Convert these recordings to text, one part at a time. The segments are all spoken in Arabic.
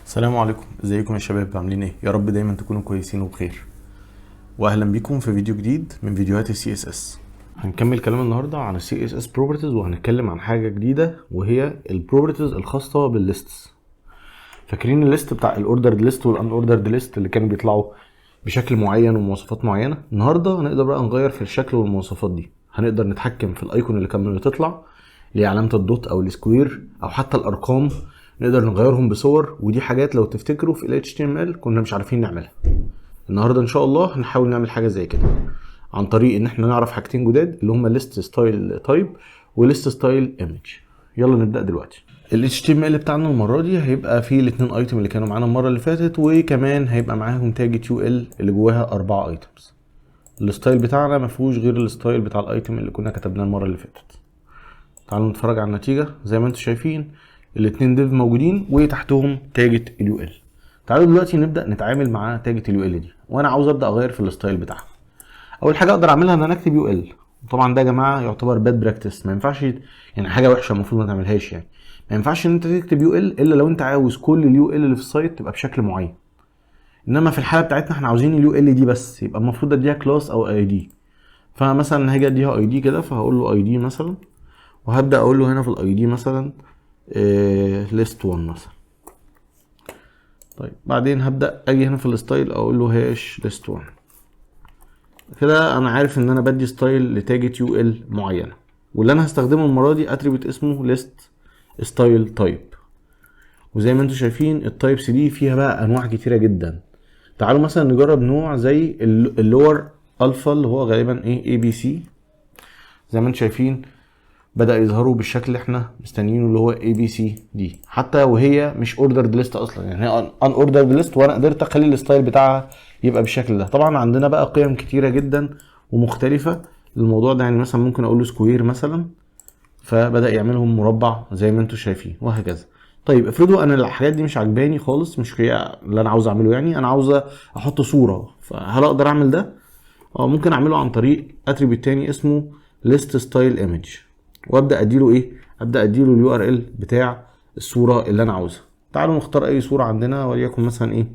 السلام عليكم، ازيكم يا شباب؟ عاملين ايه؟ يا رب دايما تكونوا كويسين وبخير. واهلا بيكم في فيديو جديد من فيديوهات السي اس اس. هنكمل كلام النهارده عن السي اس اس بروبرتيز، وهنتكلم عن حاجه جديده وهي البروبرتيز الخاصه بالليستس. فاكرين الليست بتاع الاوردرد ليست والان اوردرد ليست اللي كانوا بيطلعوا بشكل معين ومواصفات معينه؟ النهارده هنقدر بقى نغير في الشكل والمواصفات دي. هنقدر نتحكم في الايكون اللي كانت بتطلع، اللي هي علامه الدوت او السكوير، او حتى الارقام نقدر نغيرهم بصور. ودي حاجات لو تفتكروا في ال HTML كنا مش عارفين نعملها. النهارده ان شاء الله هنحاول نعمل حاجه زي كده عن طريق ان احنا نعرف حاجتين جداد اللي هما list style type و list style image. يلا نبدا دلوقتي. ال HTML بتاعنا المره دي هيبقى فيه الاثنين ايتم اللي كانوا معانا المره اللي فاتت، وكمان هيبقى معاهم تاج UL اللي جواها 4 ايتمز. الستايل بتاعنا ما فيهوش غير الستايل بتاع الايتم اللي كنا كتبناه المره اللي فاتت. تعالوا نتفرج على النتيجه. زي ما انتم شايفين الاثنين ديف موجودين وتحتهم تاجة UL. تعالوا دلوقتي نبدا نتعامل مع تاجة UL دي، وانا عاوز ابدا اغير في الستايل بتاعها. اول حاجه اقدر اعملها ان انا اكتب UL. طبعا ده يا جماعه يعتبر باد براكتس، ما ينفعش، يعني حاجه وحشه المفروض ما تعملهاش. يعني ما ينفعش ان انت تكتب UL الا لو انت عاوز كل اليو ال اللي في السايت تبقى بشكل معين. انما في الحاله بتاعتنا احنا عاوزين اليو ال دي بس، يبقى المفروض اديها كلاس او اي دي. فمثلا هاجي اديها اي دي كده، فهقول له اي دي مثلا، وهبدا اقول له هنا في الاي دي مثلا list 1 مثلا. طيب بعدين هبدا اجي هنا في الستايل اقول له هاش list 1. كده انا عارف ان انا بدي ستايل لتاجة يو ال معينه، واللي انا هستخدمه المره دي اتريبيوت اسمه list style type. وزي ما انتم شايفين التايبس دي فيها بقى انواع كتيره جدا. تعالوا مثلا نجرب نوع زي اللور الفا اللي هو غالبا ايه ABC. زي ما انتم شايفين بدأ يظهروا بالشكل اللي احنا مستنيينه اللي هو ABCD، حتى وهي مش اوردرد ليست اصلا، يعني هي ان اوردرد ليست، وانا قدرت اخلي الستايل بتاعها يبقى بالشكل ده. طبعا عندنا بقى قيم كتيره جدا ومختلفه للموضوع ده، يعني مثلا ممكن اقول له سكوير مثلا، فبدأ يعملهم مربع زي ما انتم شايفين وهكذا. طيب افرضوا انا الحاجات دي مش عجباني خالص، مش هي اللي انا عاوز اعمله، يعني انا عاوز احط صوره، فهل اقدر اعمل ده؟ ممكن اعمله عن طريق اتريبيوت تاني اسمه list style image، وابدا اديله ايه؟ ابدا اديله اليو ار ال بتاع الصوره اللي انا عاوزها. تعالوا نختار اي صوره عندنا، وليكن مثلا ايه،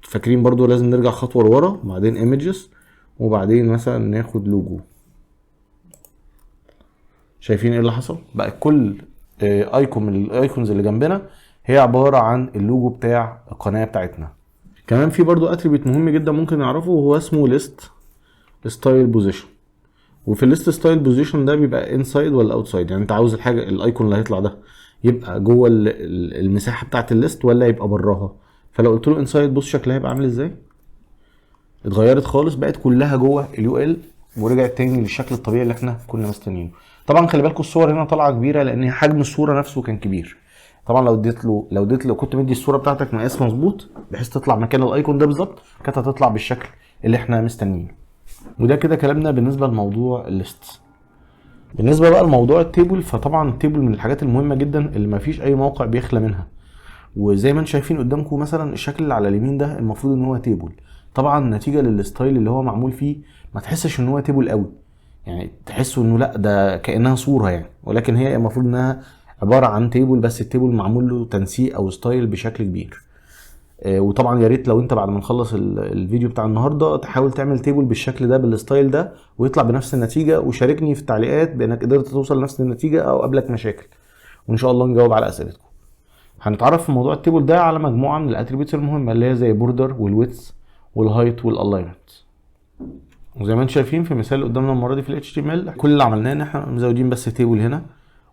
فاكرين برضو لازم نرجع خطوه لورا، وبعدين images، وبعدين مثلا ناخد لوجو. شايفين ايه اللي حصل؟ بقى كل ايكون من الايكونز اللي جنبنا هي عباره عن اللوجو بتاع القناه بتاعتنا. كمان في برضو اتريبيوت مهم جدا ممكن نعرفه، وهو اسمه list style position. وفي الليست ستايل بوزيشن ده بيبقى انسايد ولا اوتسايد، يعني انت عاوز الحاجه الايكون اللي هيطلع ده يبقى جوه المساحه بتاعه الليست ولا يبقى براها. فلو قلت له انسايد بص شكلها هيبقى عامل ازاي. اتغيرت خالص، بقت كلها جوه اليو ال، ورجعت تاني للشكل الطبيعي اللي احنا كنا مستنيينه. طبعا خلي بالكم الصور هنا طالعه كبيره لان حجم الصوره نفسه كان كبير. طبعا لو كنت مدي الصوره بتاعتك مقاس مظبوط بحيث تطلع مكان الايكون ده بالظبط، كانت هتطلع بالشكل اللي احنا مستنيينه. وده كده كلامنا بالنسبه لموضوع الليست. بالنسبه بقى لموضوع التيبل، فطبعا التيبل من الحاجات المهمه جدا اللي مفيش اي موقع بيخلى منها. وزي ما انتم شايفين قدامكم مثلا الشكل اللي على اليمين ده المفروض ان هو تيبل. طبعا نتيجه للستايل اللي هو معمول فيه ما تحسش ان هو تيبل قوي، يعني تحسوا انه لا ده كانها صوره يعني، ولكن هي المفروض انها عباره عن تيبل، بس التيبل معمول له تنسيق او ستايل بشكل كبير. وطبعا يا ريت لو انت بعد ما نخلص الفيديو بتاع النهارده تحاول تعمل تيبل بالشكل ده بالستايل ده ويطلع بنفس النتيجه، وشاركني في التعليقات بانك قدرت توصل لنفس النتيجه او قابلك مشاكل، وان شاء الله نجاوب على اسئلتكم. هنتعرف في موضوع التيبل ده على مجموعه من الاتريبيوتس المهمه اللي هي زي بوردر والويدث والهايت والالاينمنت. وزي ما انتم شايفين في المثال اللي قدامنا المره دي في ال HTML كل اللي عملناه ان احنا مزودين بس تيبل هنا،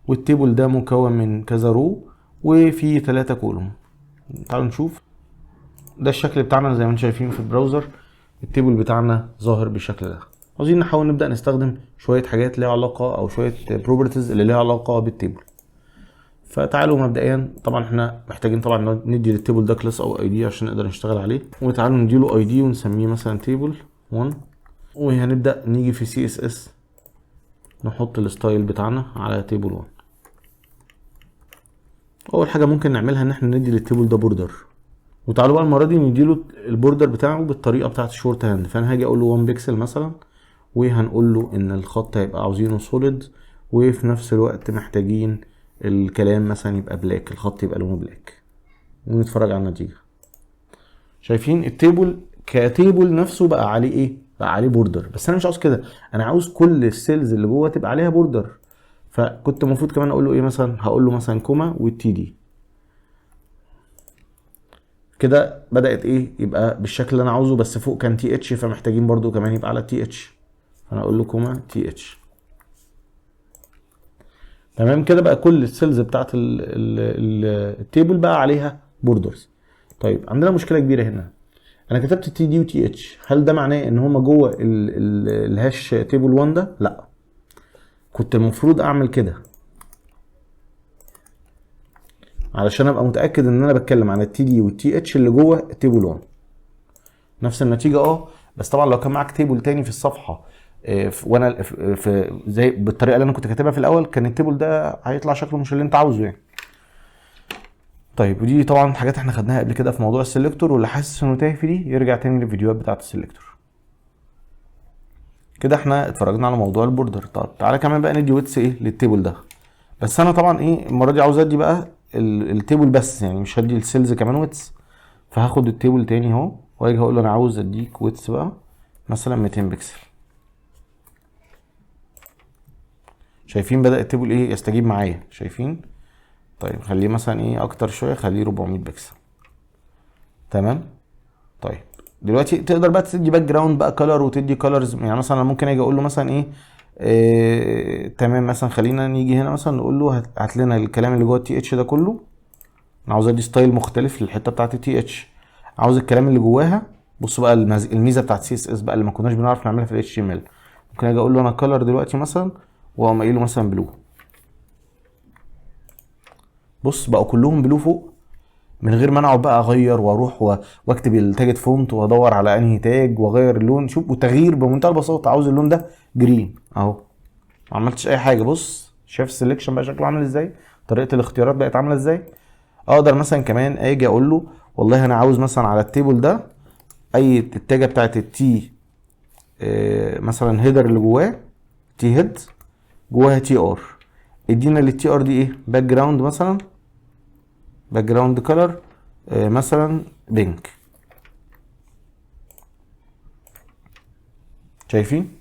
والتيبل ده مكون من كذا رو وفي 3 كولوم. تعالوا نشوف. ده الشكل بتاعنا زي ما انتم شايفين في البراوزر، التيبل بتاعنا ظاهر بالشكل ده. عاوزين نحاول نبدا نستخدم شويه حاجات ليها علاقه او شويه بروبرتيز اللي ليها علاقه بالتيبل. فتعالوا مبدئيا طبعا احنا محتاجين طبعا ندي للتيبل ده كلاس او اي دي عشان نقدر نشتغل عليه، وتعالوا نديله اي دي ونسميه مثلا تيبل 1. وهنبدا نيجي في سي اس اس نحط الستايل بتاعنا على تيبل 1. اول حاجه ممكن نعملها ان احنا ندي للتيبل ده بوردر، وتعالوا بقى المره دي نديله البوردر بتاعه بالطريقه بتاعه الشورت هاند. فانا هاجي اقول له 1 بيكسل مثلا، وهنقول له ان الخط هيبقى عاوزينه سوليد، وفي نفس الوقت محتاجين الكلام مثلا يبقى بلاك، الخط يبقى لونه بلاك. ونتفرج على النتيجه. شايفين التيبل كتيبل نفسه بقى عليه ايه؟ بقى عليه بوردر، بس انا مش عاوز كده، انا عاوز كل السيلز اللي جوه تبقى عليها بوردر. فكنت المفروض كمان اقول له ايه مثلا؟ هقول له مثلا كوما والتي دي. كده بدات ايه؟ يبقى بالشكل اللي انا عاوزه، بس فوق كان تي اتش، فمحتاجين برضو كمان يبقى على تي اتش. فانا اقول له كوما تي اتش. تمام كده بقى كل السيلز بتاعت التيبل بقى عليها بوردرز. طيب عندنا مشكله كبيره هنا، انا كتبت تي دي وتي اتش، هل ده معناه ان هما جوه الهاش تيبل 1 ده؟ لا، كنت المفروض اعمل كده علشان ابقى متاكد ان انا بتكلم عن التي دي والتي اتش اللي جوه التيبل 1. نفس النتيجه بس طبعا لو كان معاك تيبل تاني في الصفحه وانا في زي بالطريقه اللي انا كنت كاتبها في الاول، كان التيبل ده هيطلع شكله مش اللي انت عاوزه يعني. طيب ودي طبعا حاجات احنا خدناها قبل كده في موضوع السلكتور، واللي حاسس انه تايه في دي يرجع تاني للفيديوهات بتاعه السلكتور. كده احنا اتفرجنا على موضوع البوردر. طب تعالى كمان بقى ندي ويتس ايه للتيبل ده. بس انا طبعا ايه المره دي عاوز ادي بقى التيبل بس، يعني مش هدي السيلز كمان ويتس. فهاخد التيبل تاني اهو، واجي هقول له انا عاوز اديك ويتس بقى مثلا 200 بكسل. شايفين بدأ التيبل ايه يستجيب معايا؟ شايفين؟ طيب خليه مثلا ايه اكتر شويه، خليه 400 بكسل. تمام. طيب دلوقتي تقدر بقى تدي باك جراوند بقى كلر وتدي كلرز، يعني مثلا انا ممكن اجي اقول له مثلا تمام مثلا خلينا نيجي هنا مثلا نقول له هات لنا الكلام اللي جوه التي اتش ده كله. انا عاوز ادي ستايل مختلف للحته بتاعت التي اتش، عاوز الكلام اللي جواها. بص بقى الميزه بتاعت سي اس اس بقى اللي ما كناش بنعرف نعملها في الاتش تي ام ال. ممكن اجي اقول له انا كلر دلوقتي مثلا، واقوم قايل له مثلا بلو. بص بقوا كلهم بلو فوق، من غير ما انا اقعد بقى اغير واروح واكتب التاجت فونت وادور على انهي تاج واغير اللون. شوف، وتغيير بمنتهى البساطه، عاوز اللون ده جرين اهو، ما عملتش اي حاجه. بص شايف السلكشن بقى شكله عامل ازاي، طريقه الاختيارات بقت عامله ازاي. اقدر مثلا كمان اجي اقول له والله انا عاوز مثلا على التيبل ده اي التاجه بتاعت التي مثلا هيدر اللي جواه تي هيد جواها تي ار، ادينا للتي ار دي ايه؟ باك جراوند مثلا، باك جراوند كلر مثلا بينك. شايفين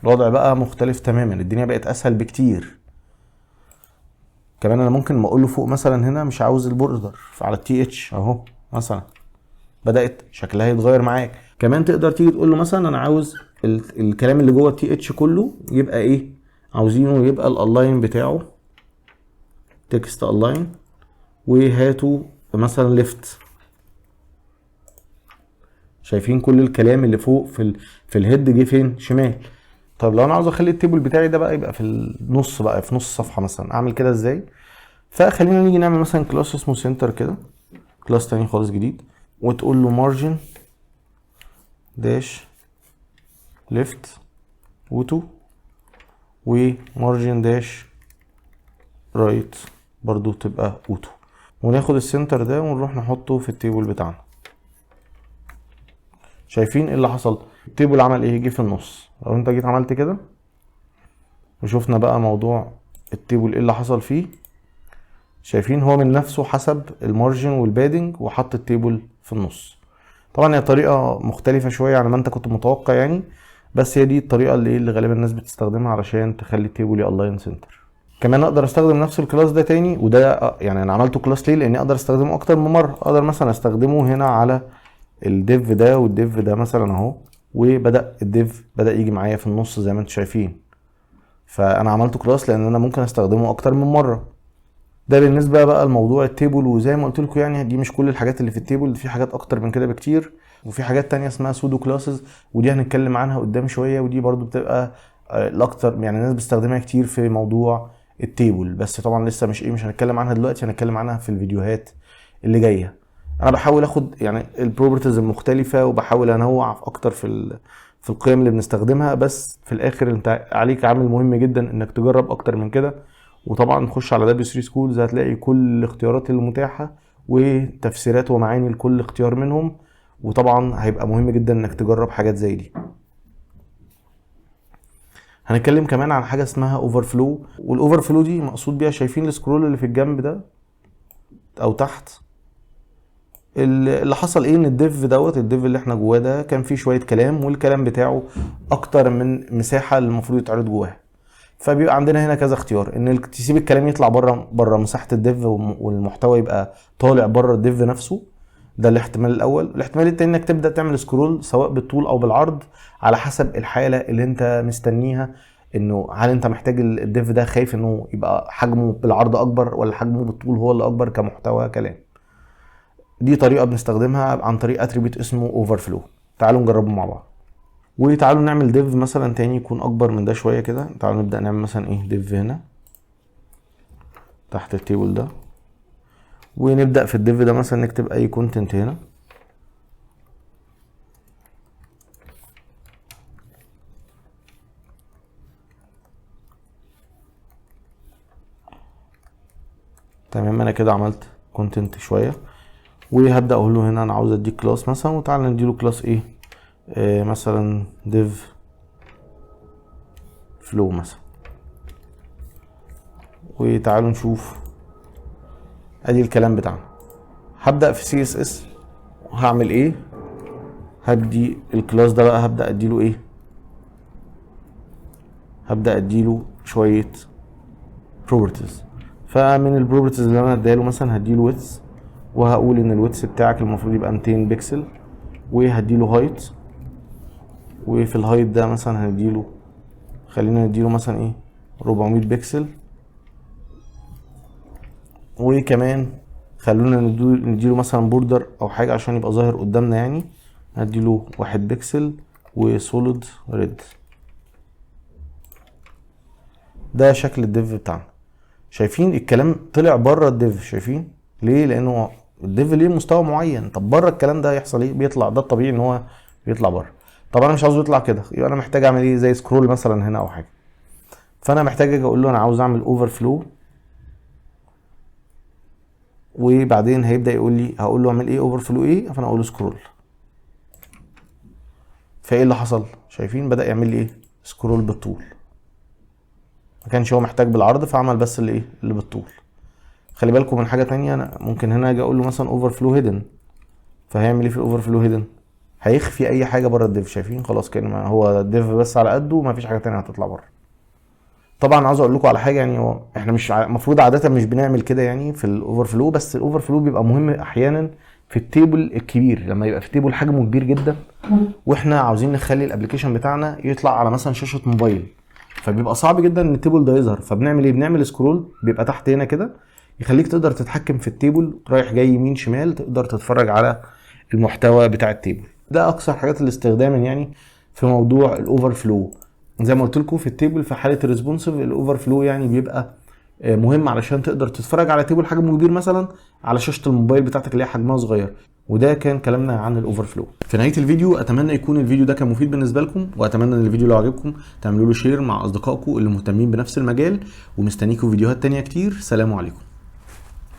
الوضع بقى مختلف تماما، الدنيا بقت اسهل بكتير. كمان انا ممكن ما اقول له فوق مثلا هنا مش عاوز البوردر على التي اتش اهو مثلا، بدات شكلها يتغير معاك. كمان تقدر تيجي تقول له مثلا انا عاوز الكلام اللي جوه التي اتش كله يبقى ايه؟ عاوزينه يبقى الالاين بتاعه تكست الاين، وهاتوا مثلا ليفت. شايفين كل الكلام اللي فوق في الهيد جه فين؟ شمال. طب لو انا عاوز اخلي التيبل بتاعي ده بقى يبقى في النص بقى، في نص الصفحه مثلا، اعمل كده ازاي؟ فخلينا نيجي نعمل مثلا كلاس اسمه سنتر كده، كلاس تاني خالص جديد، وتقول له مارجن داش ليفت اوتو، ومارجن داش رايت برضو تبقى اوتو، وناخد السنتر ده ونروح نحطه في التيبل بتاعنا. شايفين ايه اللي حصل؟ التيبل عمل ايه؟ جه في النص. لو انت جيت عملت كده وشوفنا بقى موضوع التيبل ايه اللي حصل فيه، شايفين هو من نفسه حسب المارجن والبادنج وحط التيبل في النص. طبعا هي طريقه مختلفه شويه عن ما انت كنت متوقع يعني، بس هي دي الطريقه اللي غالبا الناس بتستخدمها علشان تخلي التيبل يالاين سنتر. كمان اقدر استخدم نفس الكلاس ده تاني، وده يعني انا عملته كلاس ليه؟ لاني اقدر استخدمه اكتر من مره. اقدر مثلا استخدمه هنا على الديف ده والديف ده مثلا اهو، وبدا الديف بدا يجي معايا في النص زي ما انتم شايفين. فانا عملته كلاس لان انا ممكن استخدمه اكتر من مره. ده بالنسبه بقى لموضوع التيبل. وزي ما قلت لكم يعني دي مش كل الحاجات اللي في التيبل، في حاجات اكتر من كده بكتير، وفي حاجات تانية اسمها سودو كلاسز، ودي هنتكلم عنها قدام شويه. ودي برضو بتبقى الاكتر يعني الناس بتستخدمها كتير في موضوع التيبل، بس طبعا لسه مش هنتكلم عنها دلوقتي، هنتكلم عنها في الفيديوهات اللي جايه. انا بحاول اخد يعني البروبرتيز المختلفه، وبحاول انوع اكتر في القيم اللي بنستخدمها، بس في الاخر انت عليك عامل مهم جدا انك تجرب اكتر من كده. وطبعا خش على W3 Schools هتلاقي كل الاختيارات المتاحه وتفسيرات ومعاني لكل اختيار منهم، وطبعا هيبقى مهم جدا انك تجرب حاجات زي دي. هنتكلم كمان عن حاجه اسمها اوفر فلو، والاوفر فلو دي مقصود بيها شايفين السكرول اللي في الجنب ده او تحت؟ اللي حصل ايه، ان الديف اللي احنا جواه ده كان فيه شويه كلام، والكلام بتاعه اكتر من مساحه اللي المفروض يتعرض جواها. فبيبقى عندنا هنا كذا اختيار، ان تسيب الكلام يطلع بره مساحه الديف والمحتوى يبقى طالع بره الديف نفسه. ده الاحتمال الاول. الاحتمال التاني انك تبدا تعمل سكرول سواء بالطول او بالعرض على حسب الحاله اللي انت مستنيها، انه هل انت محتاج الديف ده، خايف انه يبقى حجمه بالعرض اكبر ولا حجمه بالطول هو اللي اكبر كمحتوى كلام. دي طريقه بنستخدمها عن طريق اتريبيوت اسمه اوفر فلو. تعالوا نجربه مع بعض. وتعالوا نعمل ديف مثلا تاني يكون اكبر من ده شويه كده. تعالوا نبدا نعمل مثلا ايه ديف هنا تحت التيبل ده، ونبدا في الديف ده مثلا نكتب اي كونتنت هنا. تمام، انا كده عملت كونتنت شويه، وهبدا اقول له هنا انا عاوز اديك كلاس مثلا، وتعالى نديله كلاس ايه، مثلا ديف فلو مثلا. وتعالوا نشوف ادي الكلام بتاعنا. هبدا في سي اس اس وهعمل ايه، هدي الكلاس ده بقى هبدا اديله ايه، هبدا اديله شويه بروبرتيز. فمن البروبرتيز اللي انا اديله مثلا هديله ويدث، وهقول ان الويدث بتاعك المفروض يبقى 200 بكسل، وهديله هايت، وفي الهايت ده مثلا هنديله، خلينا نديله مثلا ايه 400 بكسل. وكمان خلونا نديله مثلا بوردر او حاجه عشان يبقى ظاهر قدامنا، يعني هديله 1 بكسل وسوليد ريد. ده شكل الديف بتاعنا. شايفين الكلام طلع بره الديف؟ شايفين ليه؟ لانه الديف ليه مستوى معين. طب بره الكلام ده هيحصل ايه؟ بيطلع، ده الطبيعي ان هو بيطلع بره. طب انا مش عاوزه يطلع كده، يبقى انا محتاج اعمل ايه؟ زي سكرول مثلا هنا او حاجه. فانا محتاج اجي اقول له انا عاوز اعمل اوفر فلو، وبعدين هيبدا يقول لي، هقول له اعمل ايه اوفر فلو ايه، فانا اقول له سكرول. فايه اللي حصل؟ شايفين بدا يعمل لي ايه؟ سكرول بالطول. ما كانش هو محتاج بالعرض، فعمل بس اللي ايه اللي بالطول. خلي بالكم من حاجه تانية، انا ممكن هنا اجي اقول له مثلا اوفر فلو هيدن، فهيعمل ايه في الاوفر فلو هيدن؟ هيخفي اي حاجه بره الديف. شايفين خلاص كان هو الديف بس على قده وما فيش حاجه تانية هتطلع بره. طبعا عاوز اقول لكم على حاجه، يعني هو احنا مش المفروض عاده مش بنعمل كده يعني في الاوفر فلو، بس الاوفر فلو بيبقى مهم احيانا في التيبل الكبير، لما يبقى في تيبل حجمه كبير جدا واحنا عاوزين نخلي الابلكيشن بتاعنا يطلع على مثلا شاشه موبايل، فبيبقى صعب جدا ان التيبل ده يظهر. فبنعمل ايه؟ بنعمل سكرول بيبقى تحت هنا كده، يخليك تقدر تتحكم في التيبل رايح جاي يمين شمال، تقدر تتفرج على المحتوى بتاع التيبل. ده اكثر حاجات الاستخداما يعني في موضوع الاوفر فلو. زي ما قلت لكم في التيبل في حاله الريسبونسيف الاوفر فلو يعني بيبقى مهم علشان تقدر تتفرج على تيبل حجمه كبير مثلا على شاشه الموبايل بتاعتك اللي هي حجمها صغير. وده كان كلامنا عن الاوفر فلو. في نهايه الفيديو اتمنى يكون الفيديو ده كان مفيد بالنسبه لكم، واتمنى ان الفيديو لو عجبكم تعملوا له شير مع اصدقائكم اللي مهتمين بنفس المجال، ومستنيكم فيديوهات تانية كتير. سلام عليكم.